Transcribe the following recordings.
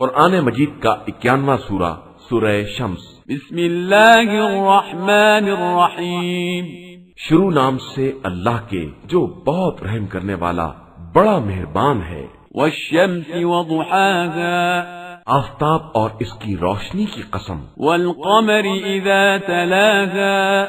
قرآن مجید کا 91واں سورہ سورہ شمس۔ بسم اللہ الرحمن الرحیم، شروع نام سے اللہ کے جو بہت رحم کرنے والا بڑا مہربان ہے۔ والشمس وضحاها، آفتاب اور اس کی روشنی کی قسم۔ والقمر اذا تلاها،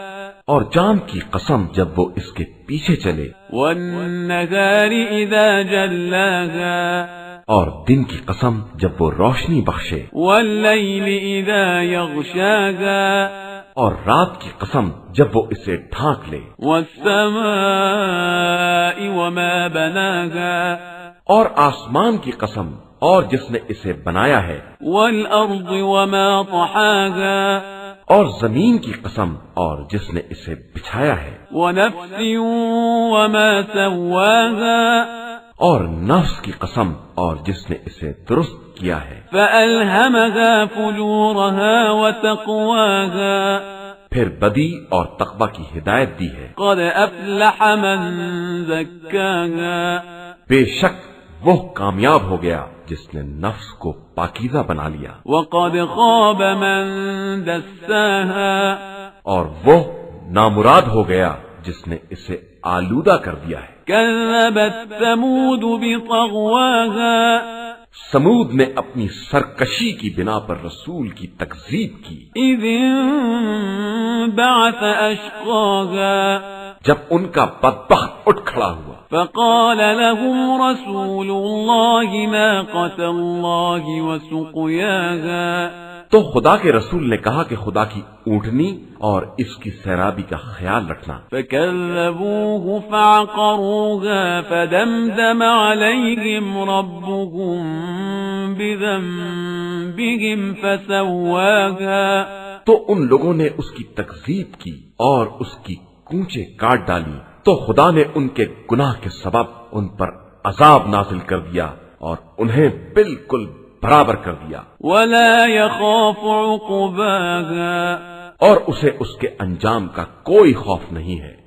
اور چاند کی قسم جب وہ اس کے پیچھے چلے۔ والنهار اذا جلاها، اور دن کی قسم جب وہ روشنی بخشے۔ واللیل اذا یغشاها، اور رات کی قسم جب وہ اسے ڈھانک لے۔ والسماء وما بناها، اور آسمان کی قسم اور جس نے اسے بنایا ہے۔ والارض وما طحاها، اور زمین کی قسم اور جس نے اسے بچھایا ہے۔ ونفس وما سواها، اور نفس کی قسم اور جس نے اسے درست کیا ہے۔ فألهمها فجورها وتقواها، پھر بدی اور تقوی کی ہدایت دی ہے۔ قد أفلح من زكاها، بے شک وہ کامیاب ہو گیا جس نے نفس کو پاکیزہ بنا لیا۔ وقد خاب من دساها، اور وہ نامراد ہو گیا جس نے اسے آلودہ کر دیا ہے۔ كذبت ثمود بطغواها، سمود نے اپنی سرکشی کی بنا پر رسول کی تکذیب کی۔ إذ انبعث أشقاها، جب ان کا بدبخت اٹھ کھڑا ہوا۔ فقال لهم رسول الله ناقة الله وسقياها، تو خدا کے رسول نے کہا کہ خدا کی اونٹنی اور اس کی سیرابی کا خیال رکھنا۔ فكذبوه فعقروها فدمدم عليهم ربهم بذنبهم فسواها، تو ان لوگوں نے اس کی تکذیب کی اور اس کی کونچیں کاٹ ڈالی، تو خدا نے ان کے گناہ کے سبب ان پر عذاب نازل کر دیا اور انہیں بالکل برابر کر دیا۔ ولا يخاف عقباها، اور اسے اس کے انجام کا کوئی خوف نہیں ہے۔